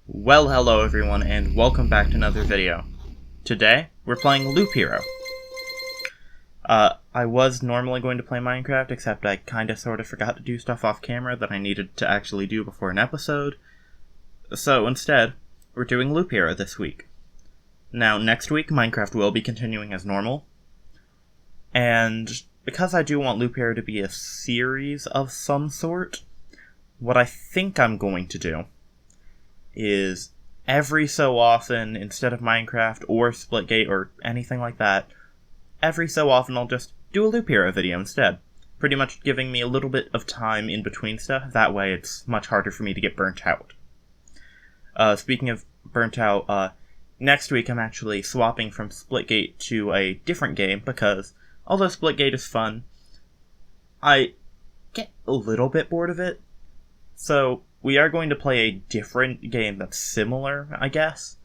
Well, hello everyone, and welcome back to another video. Today, we're playing Loop Hero. I was normally going to play Minecraft, except I kinda sorta forgot to do stuff off camera that I needed to actually do before an episode. So instead, we're doing Loop Hero this week. Now, next week, Minecraft will be continuing as normal. And because I do want Loop Hero to be a series of some sort, what I think I'm going to do is every so often, instead of Minecraft or Splitgate or anything like that, every so often I'll just do a Loop Hero video instead. Pretty much giving me a little bit of time in between stuff, that way it's much harder for me to get burnt out. Speaking of burnt out, next week I'm actually swapping from Splitgate to a different game, because although Splitgate is fun, I get a little bit bored of it, so we are going to play a different game that's similar, I guess.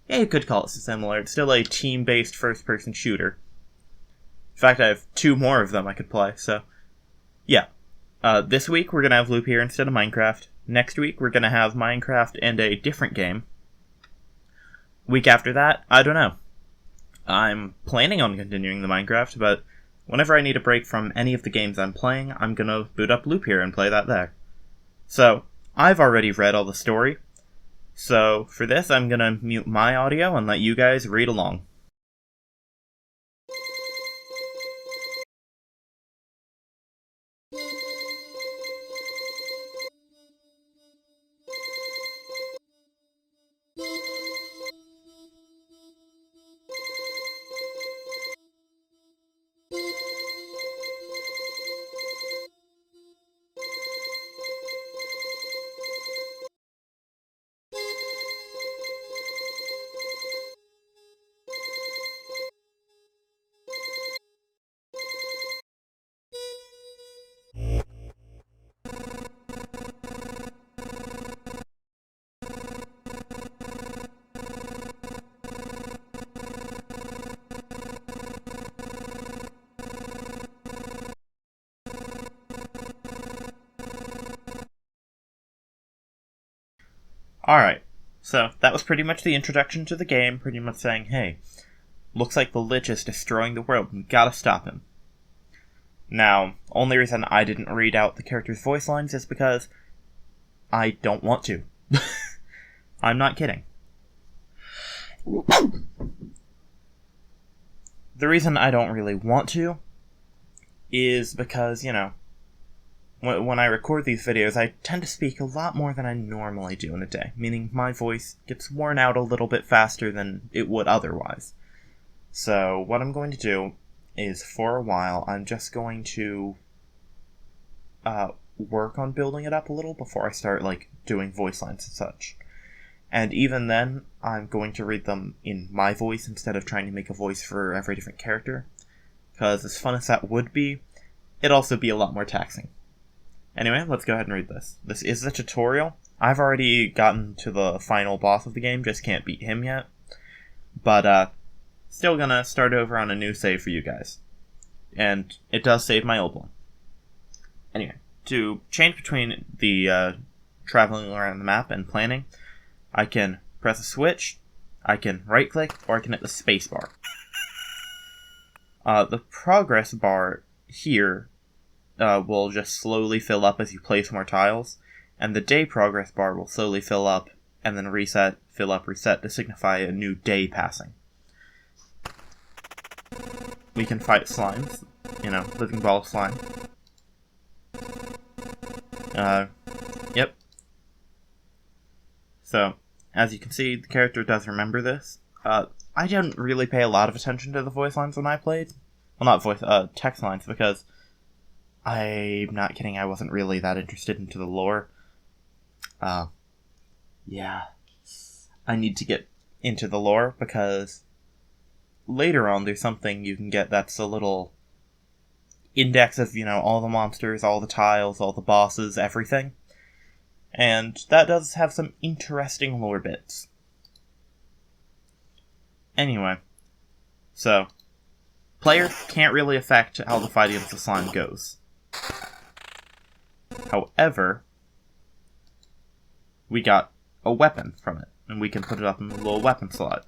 Yeah, you could call it similar. It's still a team-based first-person shooter. In fact, I have two more of them I could play, so yeah. This week, we're going to have Loop Hero instead of Minecraft. Next week, we're going to have Minecraft and a different game. Week after that, I don't know. I'm planning on continuing the Minecraft, but whenever I need a break from any of the games I'm playing, I'm going to boot up Loop Hero and play that there. So, I've already read all the story, so for this I'm gonna mute my audio and let you guys read along. Alright, so that was pretty much the introduction to the game, pretty much saying, hey, looks like the Lich is destroying the world, and we gotta stop him. Now, only reason I didn't read out the characters' voice lines is because I don't want to. I'm not kidding. The reason I don't really want to is because, you know, when I record these videos, I tend to speak a lot more than I normally do in a day, meaning my voice gets worn out a little bit faster than it would otherwise. So, what I'm going to do is, for a while, I'm just going to work on building it up a little before I start, doing voice lines and such. And even then, I'm going to read them in my voice instead of trying to make a voice for every different character. Because as fun as that would be, it'd also be a lot more taxing. Anyway, let's go ahead and read this. This is the tutorial. I've already gotten to the final boss of the game, just can't beat him yet. But, still gonna start over on a new save for you guys. And it does save my old one. Anyway, to change between the traveling around the map and planning, I can press a switch, I can right-click, or I can hit the space bar. The progress bar here will just slowly fill up as you place more tiles, and the day progress bar will slowly fill up, and then reset, fill up, reset to signify a new day passing. We can fight slimes, living ball of slime. Yep. So, as you can see, the character does remember this. I didn't really pay a lot of attention to the voice lines when I played. Well, not text lines, because I'm not kidding, I wasn't really that interested into the lore. Yeah. I need to get into the lore, because later on there's something you can get that's a little index of, all the monsters, all the tiles, all the bosses, everything. And that does have some interesting lore bits. Anyway, so, player can't really affect how the fight against the slime goes. However, we got a weapon from it, and we can put it up in the little weapon slot.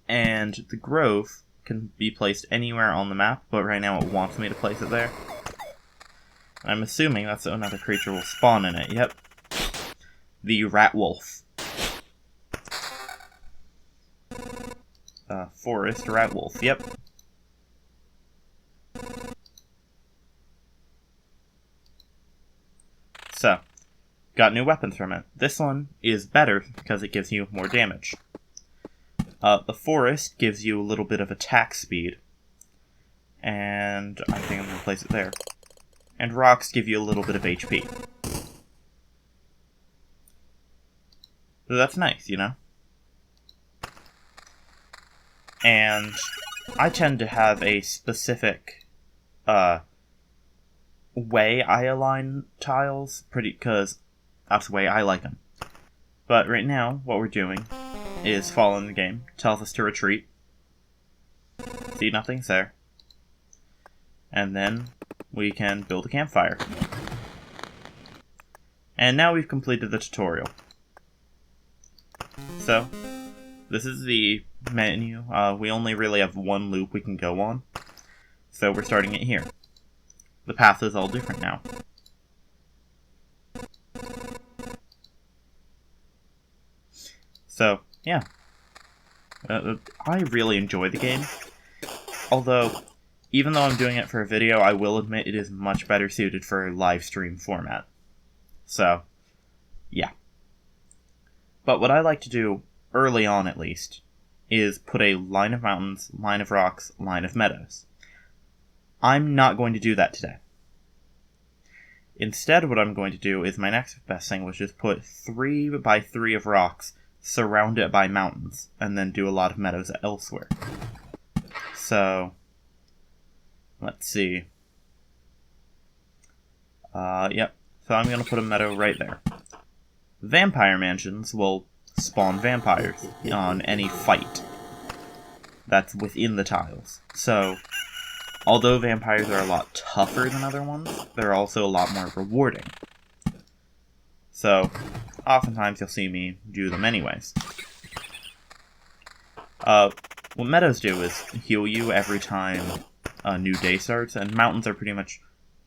And the grove can be placed anywhere on the map, but right now it wants me to place it there. I'm assuming that's so another creature will spawn in it. Yep. The rat wolf. Forest rat wolf. Yep. So, got new weapons from it. This one is better because it gives you more damage. The forest gives you a little bit of attack speed. And I think I'm going to place it there. And rocks give you a little bit of HP. So that's nice, you know? And I tend to have a specific way I align tiles, because that's the way I like them. But right now, what we're doing is following the game. Tells us to retreat. See, nothing's there. And then we can build a campfire. And now we've completed the tutorial. So, this is the menu. We only really have one loop we can go on. So we're starting it here. The path is all different now. So, yeah. I really enjoy the game. Although, even though I'm doing it for a video, I will admit it is much better suited for a live stream format. So, yeah. But what I like to do, early on at least, is put a line of mountains, line of rocks, line of meadows. I'm not going to do that today. Instead, what I'm going to do is my next best thing, which is put 3 by 3 of rocks, surround it by mountains, and then do a lot of meadows elsewhere. So, let's see. Yep. So I'm going to put a meadow right there. Vampire mansions will spawn vampires on any fight that's within the tiles. So, although vampires are a lot tougher than other ones, they're also a lot more rewarding. So, oftentimes you'll see me do them anyways. What meadows do is heal you every time a new day starts, and mountains are pretty much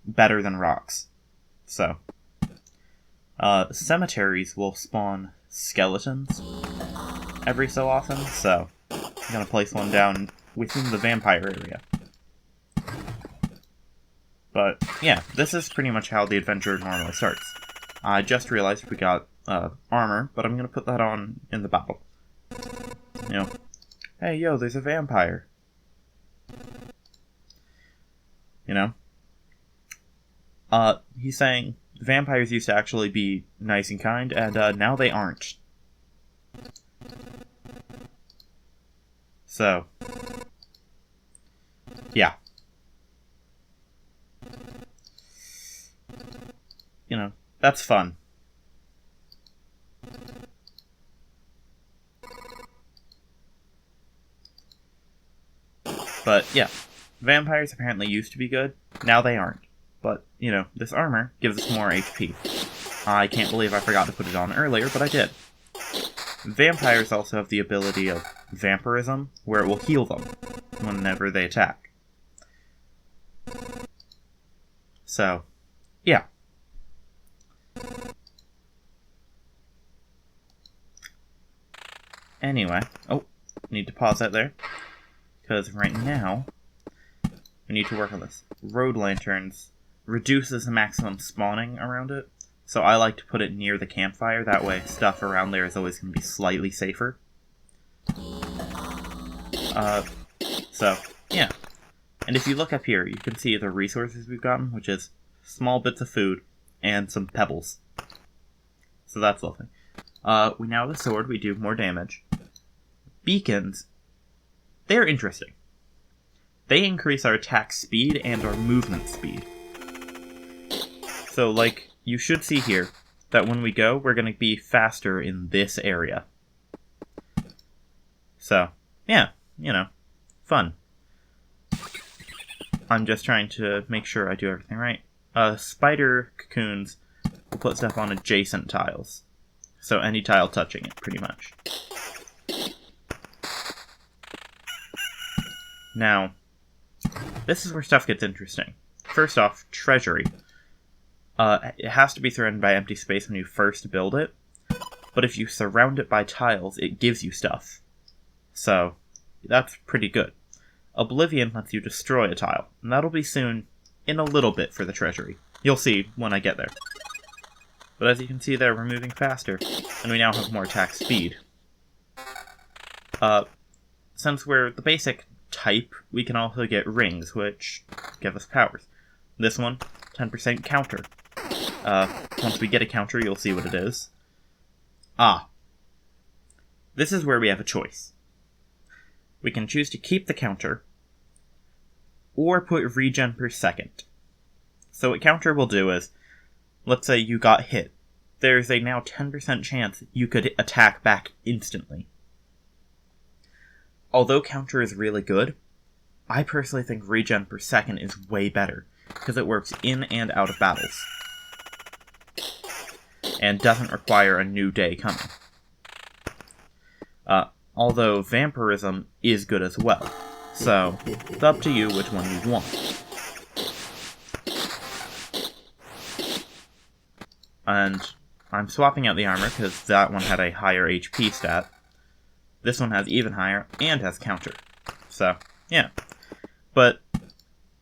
better than rocks. So, cemeteries will spawn skeletons every so often, so I'm going to place one down within the vampire area. But, yeah, this is pretty much how the adventure normally starts. I just realized we got armor, but I'm going to put that on in the battle. You know, hey, yo, there's a vampire. You know? He's saying vampires used to actually be nice and kind, and now they aren't. So, yeah. You know, that's fun. But, yeah. Vampires apparently used to be good. Now they aren't. But, you know, this armor gives us more HP. I can't believe I forgot to put it on earlier, but I did. Vampires also have the ability of vampirism, where it will heal them whenever they attack. So, yeah. Anyway, need to pause that there, because right now, we need to work on this. Road lanterns reduces the maximum spawning around it, so I like to put it near the campfire, that way stuff around there is always going to be slightly safer. So, yeah. And if you look up here, you can see the resources we've gotten, which is small bits of food and some pebbles. So that's lovely. We now have a sword, we do more damage. Beacons, they're interesting. They increase our attack speed and our movement speed. So, like, you should see here, that when we go, we're going to be faster in this area. So, yeah, you know, fun. I'm just trying to make sure I do everything right. Spider cocoons will put stuff on adjacent tiles. So any tile touching it, pretty much. Now, this is where stuff gets interesting. First off, treasury. It has to be surrounded by empty space when you first build it, but if you surround it by tiles, it gives you stuff. So, that's pretty good. Oblivion lets you destroy a tile, and that'll be soon in a little bit for the treasury. You'll see when I get there. But as you can see there, we're moving faster, and we now have more attack speed. Since we're the basic type, we can also get rings, which give us powers. This one, 10% counter. Once we get a counter, you'll see what it is. This is where we have a choice. We can choose to keep the counter, or put regen per second. So what counter will do is, let's say you got hit. There's a now 10% chance you could attack back instantly. Although counter is really good, I personally think regen per second is way better, because it works in and out of battles. And doesn't require a new day coming. Although vampirism is good as well, so it's up to you which one you want. And I'm swapping out the armor because that one had a higher HP stat. This one has even higher and has counter. So, yeah. But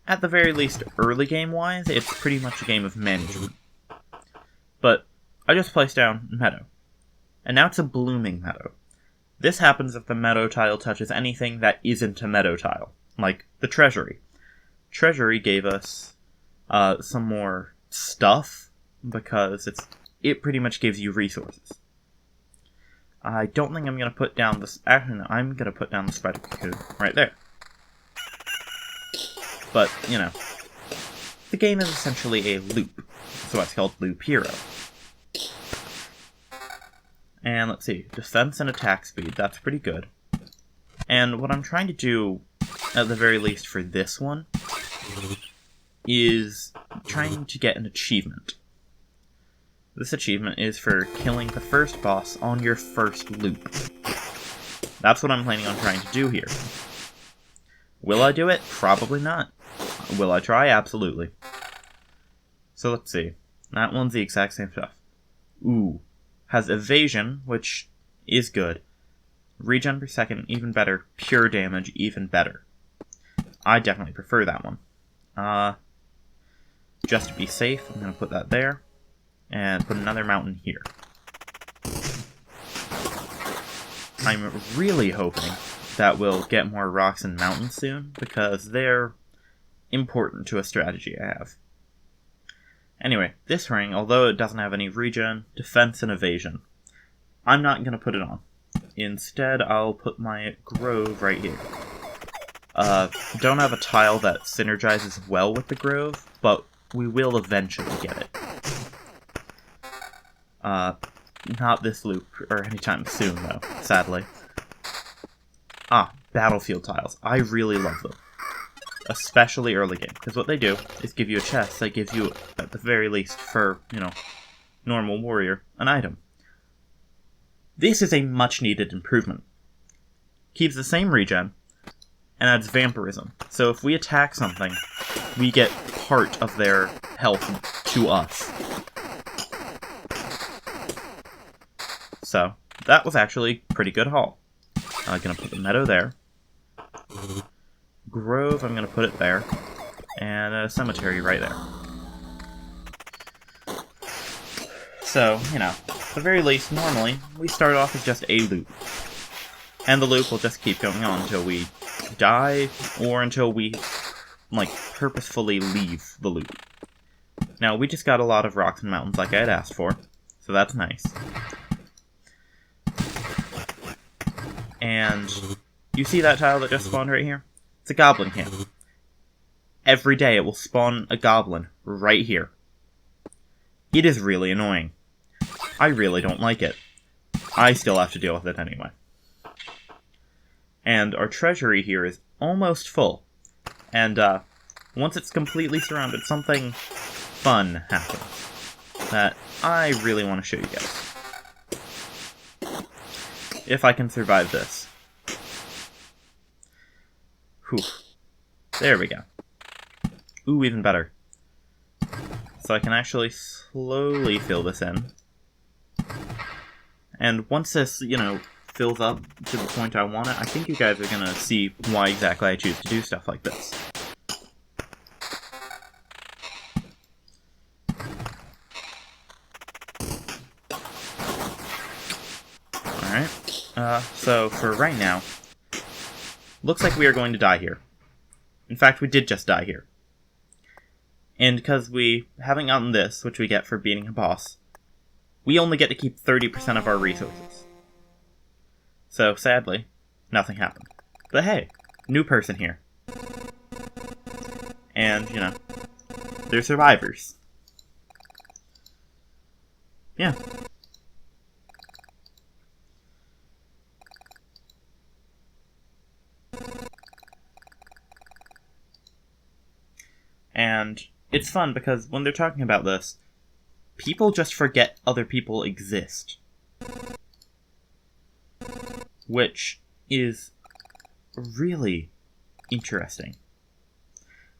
at the very least, early game-wise, it's pretty much a game of management. But I just placed down meadow. And now it's a blooming meadow. This happens if the meadow tile touches anything that isn't a meadow tile, like the treasury. Treasury gave us some more stuff, because it pretty much gives you resources. I don't think I'm going to put down this... Actually, no, I'm going to put down the spider cocoon right there. But, you know, the game is essentially a loop, so it's called Loop Hero. And let's see, defense and attack speed, that's pretty good. And what I'm trying to do, at the very least for this one, is trying to get an achievement. This achievement is for killing the first boss on your first loop. That's what I'm planning on trying to do here. Will I do it? Probably not. Will I try? Absolutely. So let's see. That one's the exact same stuff. Ooh. Has evasion, which is good. Regen per second, even better. Pure damage, even better. I definitely prefer that one. Just to be safe, I'm going to put that there. And put another mountain here. I'm really hoping that we'll get more rocks and mountains soon, because they're important to a strategy I have. Anyway, this ring, although it doesn't have any regen, defense, and evasion, I'm not going to put it on. Instead, I'll put my grove right here. Don't have a tile that synergizes well with the grove, but we will eventually get it. Not this loop, or anytime soon, though, sadly. Battlefield tiles. I really love them. Especially early game, because what they do is give you a chest that gives you, at the very least, for, normal warrior, an item. This is a much-needed improvement. Keeps the same regen, and adds vampirism. So if we attack something, we get part of their health to us. So, that was actually a pretty good haul. I'm gonna put the meadow there. Grove, I'm going to put it there, and a cemetery right there. So, at the very least, normally, we start off as just a loop. And the loop will just keep going on until we die, or until we, purposefully leave the loop. Now, we just got a lot of rocks and mountains like I had asked for, so that's nice. And you see that tile that just spawned right here? It's a goblin camp. Every day it will spawn a goblin right here. It is really annoying. I really don't like it. I still have to deal with it anyway. And our treasury here is almost full. And once it's completely surrounded, something fun happens. that I really want to show you guys. If I can survive this. Whew. There we go. Ooh, even better. So I can actually slowly fill this in. And once this, fills up to the point I want it, I think you guys are going to see why exactly I choose to do stuff like this. Alright, so for right now, looks like we are going to die here. In fact, we did just die here. And because we haven't gotten this, which we get for beating a boss, we only get to keep 30% of our resources. So, sadly, nothing happened. But hey, new person here. And, they're survivors. Yeah. And it's fun because when they're talking about this, people just forget other people exist. Which is really interesting.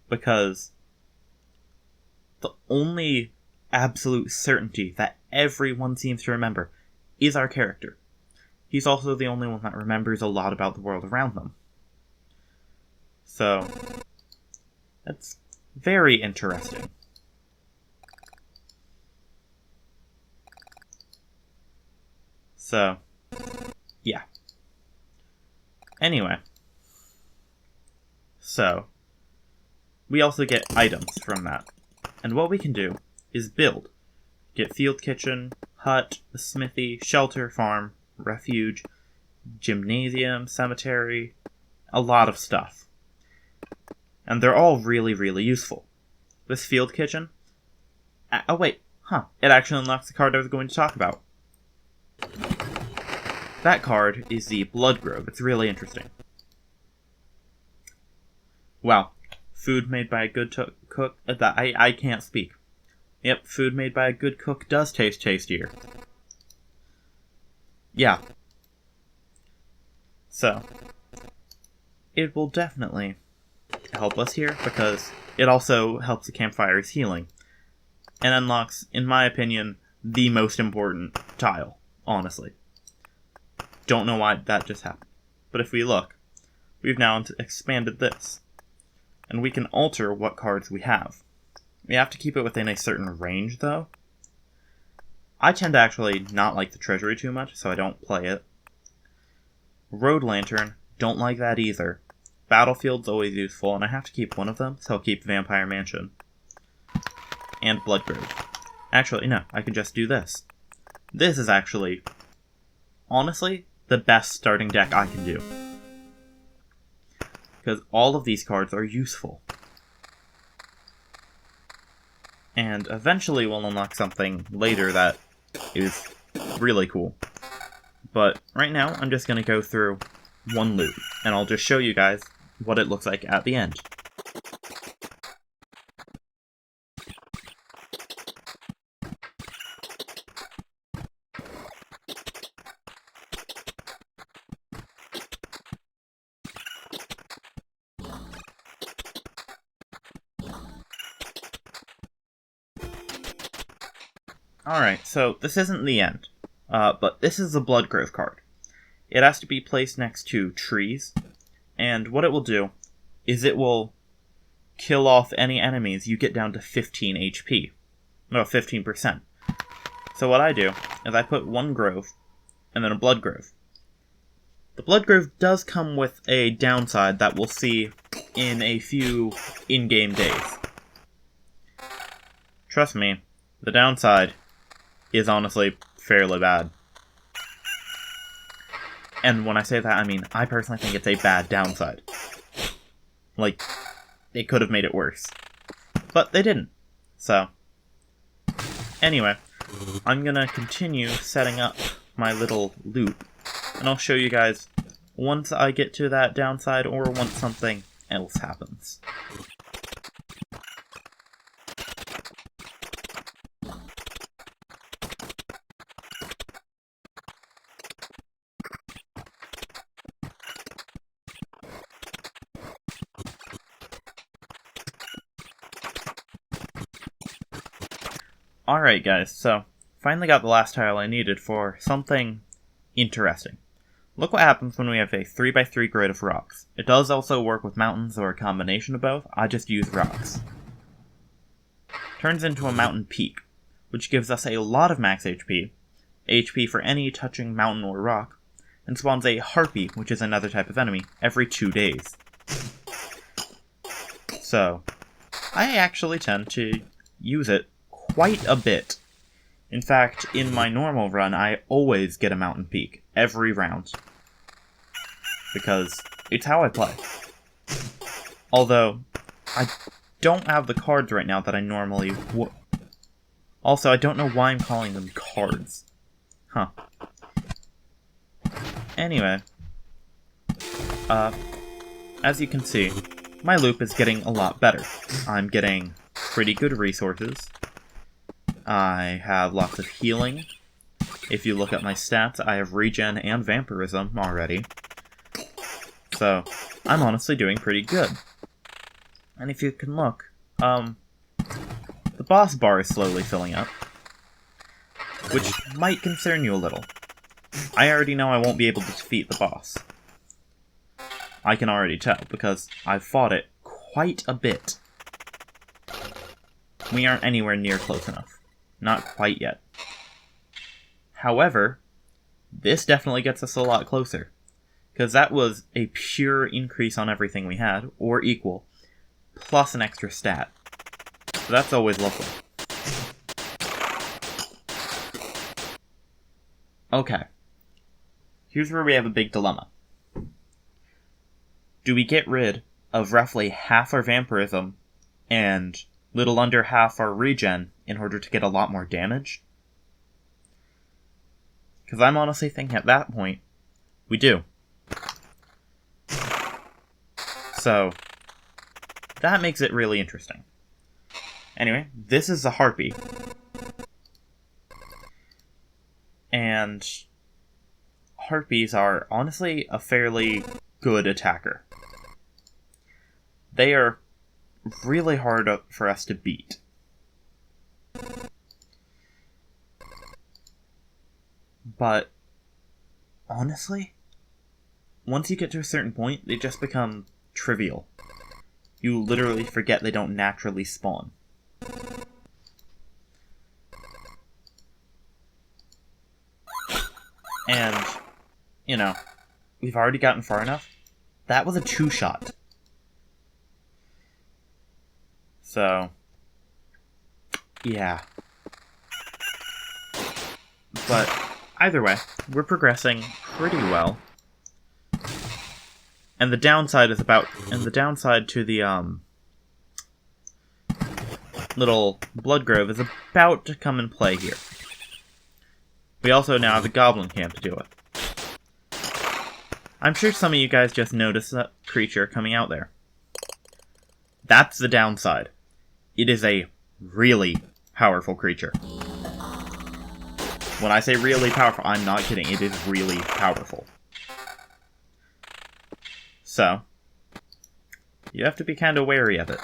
Because the only absolute certainty that everyone seems to remember is our character. He's also the only one that remembers a lot about the world around them. So, that's very interesting. So, yeah. Anyway. So, we also get items from that. And what we can do is build. Get field kitchen, hut, a smithy, shelter, farm, refuge, gymnasium, cemetery, a lot of stuff. And they're all really, really useful. This field kitchen... oh wait, it actually unlocks the card I was going to talk about. That card is the Blood Grove. It's really interesting. Wow. Food made by a good cook... I can't speak. Yep, food made by a good cook does taste tastier. Yeah. So, it will definitely help us here, because it also helps the campfire's healing. And unlocks, in my opinion, the most important tile, honestly. Don't know why that just happened. But if we look, we've now expanded this. And we can alter what cards we have. We have to keep it within a certain range, though. I tend to actually not like the treasury too much, so I don't play it. Road Lantern, don't like that either. Battlefield's always useful, and I have to keep one of them, so I'll keep Vampire Mansion. And Bloodgrove. Actually, no, I can just do this. This is actually, honestly, the best starting deck I can do. Because all of these cards are useful. And eventually we'll unlock something later that is really cool. But right now, I'm just going to go through one loot, and I'll just show you guys what it looks like at the end. Alright, so this isn't the end, but this is the Bloodgrove card. It has to be placed next to trees, and what it will do is it will kill off any enemies you get down to 15 HP. No, 15%. So what I do is I put one grove, and then a Bloodgrove. The Bloodgrove does come with a downside that we'll see in a few in-game days. Trust me, the downside is honestly fairly bad. And when I say that, I mean, I personally think it's a bad downside. Like, they could have made it worse. But they didn't. So, anyway, I'm gonna continue setting up my little loot, and I'll show you guys once I get to that downside or once something else happens. Alright guys, so finally got the last tile I needed for something interesting. Look what happens when we have a 3x3 grid of rocks. It does also work with mountains or a combination of both, I just use rocks. Turns into a mountain peak, which gives us a lot of max HP for any touching mountain or rock, and spawns a Harpy, which is another type of enemy, every 2 days. So, I actually tend to use it quite a bit. In fact, in my normal run, I always get a mountain peak, every round. Because it's how I play. Although, I don't have the cards right now that I normally would. Also, I don't know why I'm calling them cards. Huh. Anyway. As you can see, my loop is getting a lot better. I'm getting pretty good resources. I have lots of healing. If you look at my stats, I have regen and vampirism already. So, I'm honestly doing pretty good. And if you can look, the boss bar is slowly filling up, which might concern you a little. I already know I won't be able to defeat the boss. I can already tell, because I've fought it quite a bit. We aren't anywhere near close enough. Not quite yet. However, this definitely gets us a lot closer, because that was a pure increase on everything we had, or equal, plus an extra stat. So that's always lovely. Okay. Here's where we have a big dilemma. Do we get rid of roughly half our vampirism and little under half our regen in order to get a lot more damage? Because I'm honestly thinking at that point, we do. So, that makes it really interesting. Anyway, this is the Harpy. And Harpies are honestly a fairly good attacker. They are really hard for us to beat. But, honestly, once you get to a certain point, they just become trivial. You literally forget they don't naturally spawn. And, you know, we've already gotten far enough. That was a 2-shot. So, yeah. But, either way, we're progressing pretty well. And the downside is to the, little blood grove is about to come and play here. We also now have a goblin camp to deal with. I'm sure some of you guys just noticed that creature coming out there. That's the downside. It is a really powerful creature. When I say really powerful, I'm not kidding. It is really powerful. So, you have to be kind of wary of it.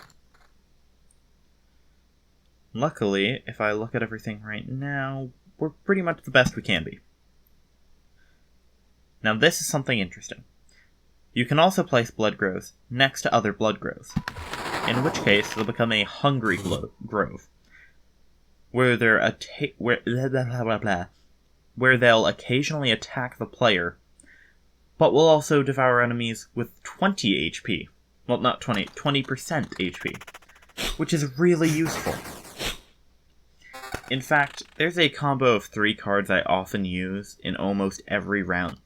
Luckily, if I look at everything right now, we're pretty much the best we can be. Now this is something interesting. You can also place blood groves next to other blood groves, in which case they'll become a hungry grove, where they'll occasionally attack the player, but will also devour enemies with 20 HP. Well, not 20, 20% HP, which is really useful. In fact, there's a combo of 3 cards I often use in almost every run,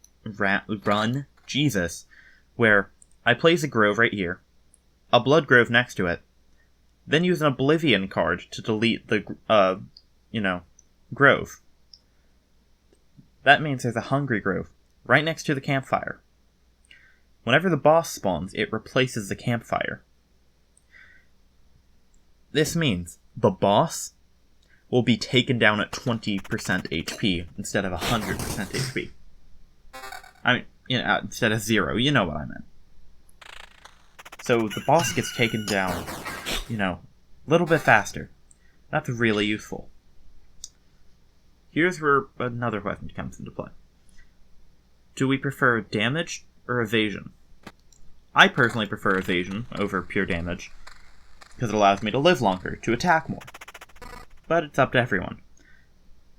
where I place a grove right here, a blood grove next to it, then use an oblivion card to delete the, grove. That means there's a hungry grove right next to the campfire. Whenever the boss spawns, it replaces the campfire. This means the boss will be taken down at 20% HP instead of 100% HP. I mean, instead of 0, you know what I meant. So the boss gets taken down, a little bit faster. That's really useful. here's where another question comes into play. Do we prefer damage or evasion? I personally prefer evasion over pure damage, because it allows me to live longer, to attack more. But it's up to everyone.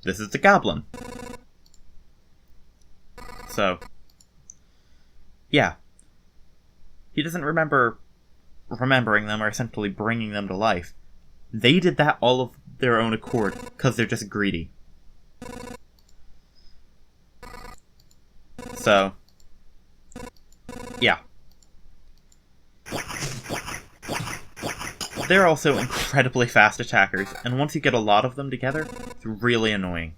This is the Goblin. So, yeah. He doesn't remember remembering them or essentially bringing them to life. They did that all of their own accord, because they're just greedy. So, yeah. They're also incredibly fast attackers, and once you get a lot of them together, it's really annoying.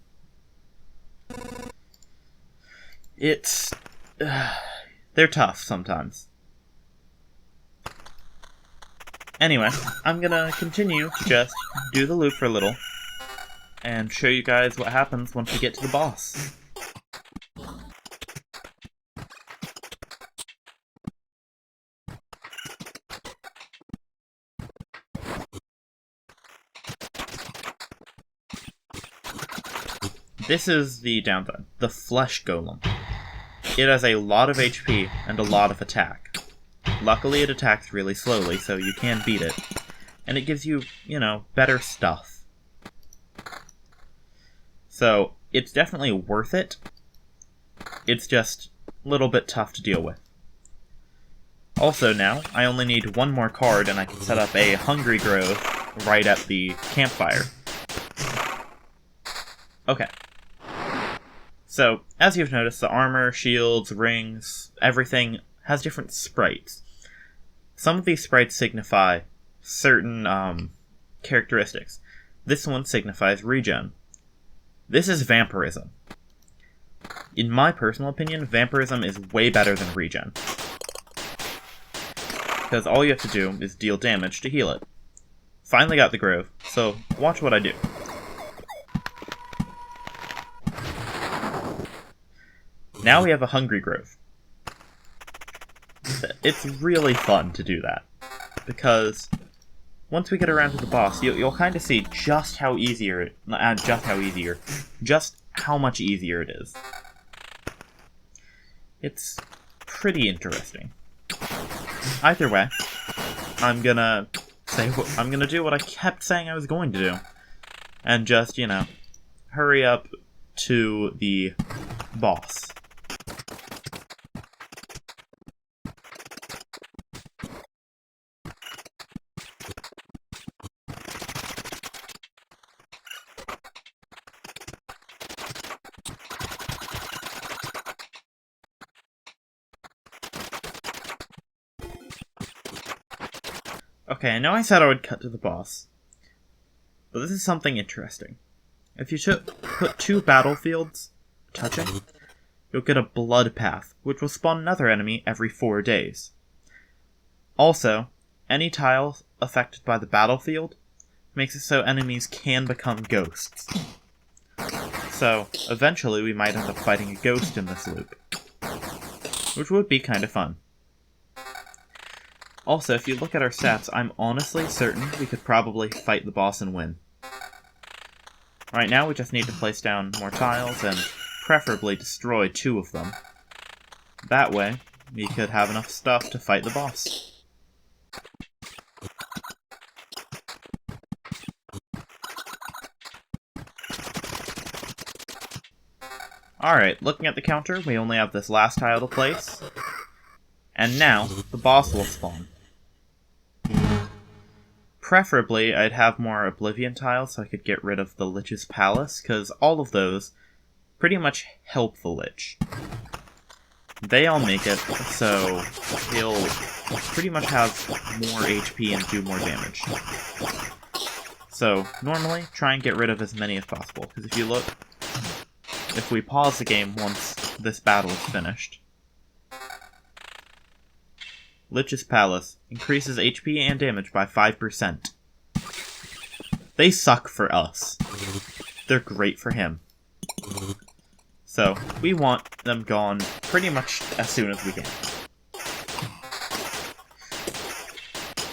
They're tough sometimes. Anyway, I'm gonna continue to just do the loop for a little, and show you guys what happens once we get to the boss. This is the downside, the Flesh Golem. It has a lot of HP and a lot of attack. Luckily it attacks really slowly, so you can beat it. And it gives you, better stuff. So, it's definitely worth it. It's just a little bit tough to deal with. Also now, I only need one more card and I can set up a Hungry Growth right at the campfire. Okay. So, as you've noticed, the armor, shields, rings, everything has different sprites. Some of these sprites signify certain characteristics. This one signifies regen. This is vampirism. In my personal opinion, vampirism is way better than regen. Because all you have to do is deal damage to heal it. Finally got the grove, so watch what I do. Now we have a Hungry Grove. It's really fun to do that, because once we get around to the boss, you'll kind of see just how much easier it is. It's pretty interesting. Either way, I'm gonna do what I kept saying I was going to do, and just, hurry up to the boss. Okay, I know I said I would cut to the boss, but this is something interesting. If you put two battlefields touching, you'll get a blood path, which will spawn another enemy every 4 days. Also, any tile affected by the battlefield makes it so enemies can become ghosts. So, eventually we might end up fighting a ghost in this loop, which would be kind of fun. Also, if you look at our stats, I'm honestly certain we could probably fight the boss and win. Right now, we just need to place down more tiles and preferably destroy 2 of them. That way, we could have enough stuff to fight the boss. Alright, looking at the counter, we only have this last tile to place. And now, the boss will spawn. Preferably, I'd have more Oblivion tiles so I could get rid of the Lich's Palace, because all of those pretty much help the Lich. They all make it so he'll pretty much have more HP and do more damage. So, normally, try and get rid of as many as possible, because if you look, if we pause the game once this battle is finished, Lich's Palace increases HP and damage by 5%. They suck for us. They're great for him. So, we want them gone pretty much as soon as we can.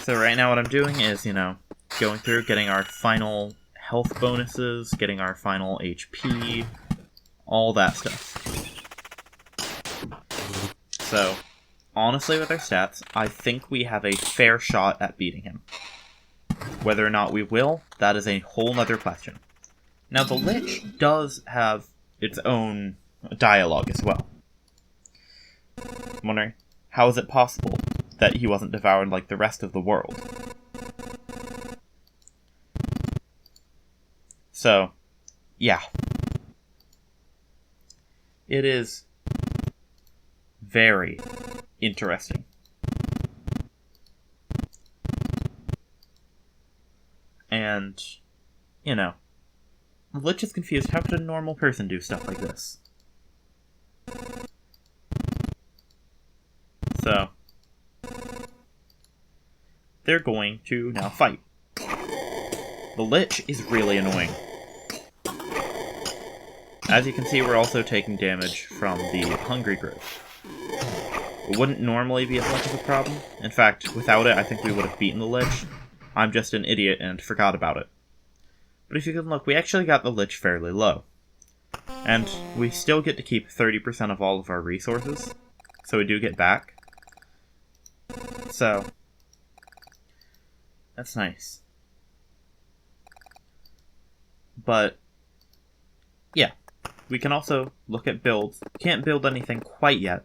So right now what I'm doing is, going through, getting our final health bonuses, getting our final HP, all that stuff. So, honestly, with our stats, I think we have a fair shot at beating him. Whether or not we will, that is a whole nother question. Now, the Lich does have its own dialogue as well. I'm wondering, how is it possible that he wasn't devoured like the rest of the world? So, yeah. It is very interesting. And, you know, the Lich is confused. How could a normal person do stuff like this? So, they're going to now fight. The Lich is really annoying. As you can see, we're also taking damage from the Hungry Growth. It wouldn't normally be as much of a problem. In fact, without it, I think we would have beaten the Lich. I'm just an idiot and forgot about it. But if you can look, we actually got the Lich fairly low. And we still get to keep 30% of all of our resources. So we do get back. So, that's nice. But, yeah. We can also look at builds. Can't build anything quite yet.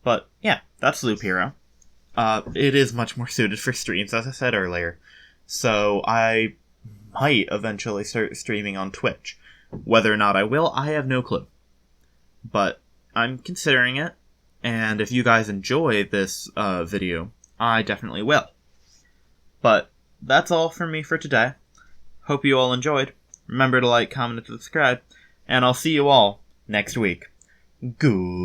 But, yeah, that's Loop Hero. It is much more suited for streams, as I said earlier. So, I might eventually start streaming on Twitch. Whether or not I will, I have no clue. But, I'm considering it. And if you guys enjoy this video, I definitely will. But, that's all from me for today. Hope you all enjoyed. Remember to like, comment, and subscribe. And I'll see you all next week. Goodbye.